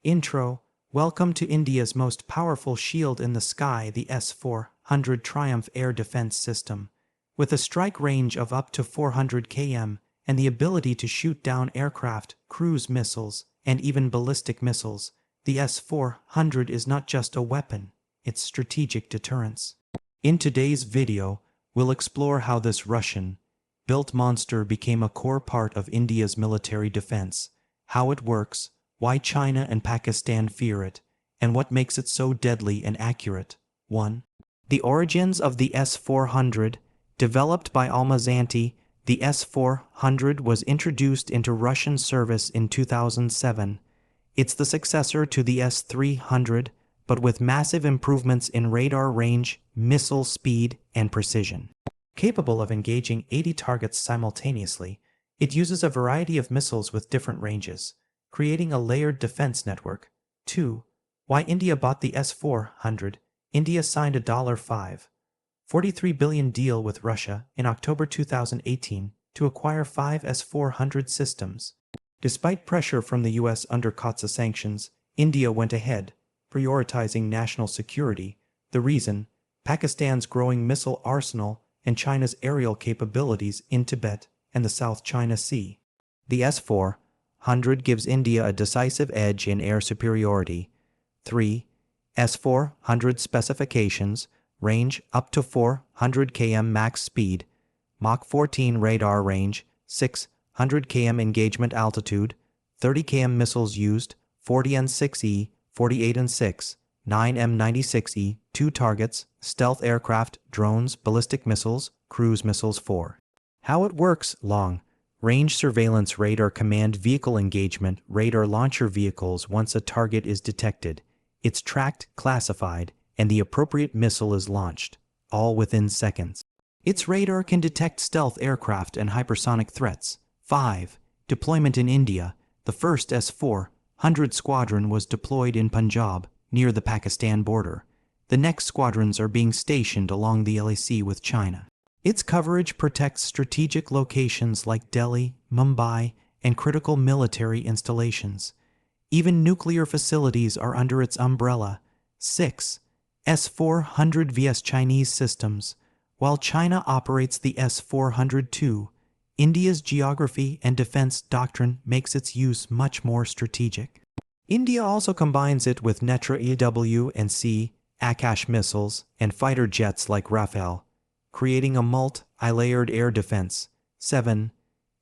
Intro. Welcome to India's most powerful shield in the sky, the S-400 Triumf air defense system. With a strike range of up to 400 km and the ability to shoot down aircraft, cruise missiles, and even ballistic missiles, the S-400 is not just a weapon, it's strategic deterrence. In today's video, we'll explore how this Russian-built monster became a core part of India's military defense, how it works, why China and Pakistan fear it, and what makes it so deadly and accurate. 1. The origins of the S-400. Developed by Almazanti, the S-400 was introduced into Russian service in 2007. It's the successor to the S-300, but with massive improvements in radar range, missile speed, and precision. Capable of engaging 80 targets simultaneously, it uses a variety of missiles with different ranges, creating a layered defense network. 2. Why India bought the S-400. India signed a $5.43 billion deal with Russia in October 2018 to acquire 5 S-400 systems. Despite pressure from the US under CAATSA sanctions, India went ahead, prioritizing national security. The reason? Pakistan's growing missile arsenal and China's aerial capabilities in Tibet and the South China Sea. The S-400 gives India a decisive edge in air superiority. 3. S-400 specifications: range up to 400 km max speed, Mach 14 radar range, 600 km engagement altitude, 30 km missiles used, 40 N6E, 48 N6, 9 M96E, 2 targets, stealth aircraft, drones, ballistic missiles, cruise missiles. 4. How it works: long range surveillance radar, command vehicle engagement, radar launcher vehicles. Once a target is detected, it's tracked, classified, and the appropriate missile is launched, all within seconds. Its radar can detect stealth aircraft and hypersonic threats. 5. Deployment in India. The first S-400 squadron was deployed in Punjab, near the Pakistan border. The next squadrons are being stationed along the LAC with China. Its coverage protects strategic locations like Delhi, Mumbai, and critical military installations. Even nuclear facilities are under its umbrella. 6. S-400 vs Chinese systems. While China operates the S-400 too, India's geography and defense doctrine makes its use much more strategic. India also combines it with Netra EW and C Akash missiles and fighter jets like Rafale, creating a multi-layered air defense. 7.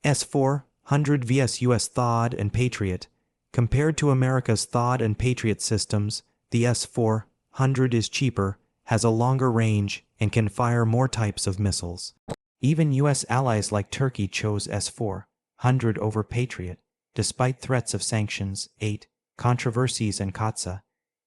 S-400 vs US THAAD and Patriot. Compared to America's THAAD and Patriot systems, the S-400 is cheaper, has a longer range, and can fire more types of missiles. Even US allies like Turkey chose S-400 over Patriot, despite threats of sanctions. 8. Controversies and CAATSA.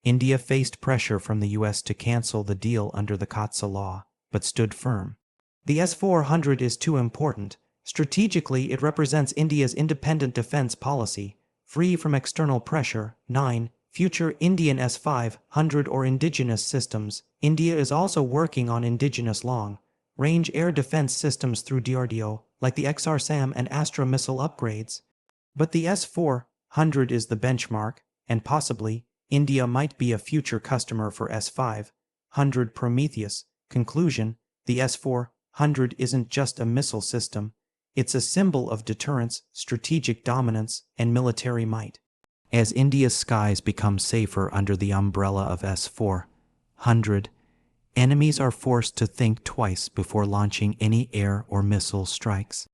India faced pressure from the US to cancel the deal under the CAATSA law, but stood firm. The S-400 is too important. Strategically, it represents India's independent defense policy, free from external pressure. 9. Future Indian S-500 or indigenous systems. India is also working on indigenous long-range air defense systems through DRDO, like the XR-SAM and Astra missile upgrades. But the S-400 is the benchmark, and possibly, India might be a future customer for S-500 Prometheus. Conclusion: the S-400 isn't just a missile system, it's a symbol of deterrence, strategic dominance, and military might. As India's skies become safer under the umbrella of S-400, enemies are forced to think twice before launching any air or missile strikes.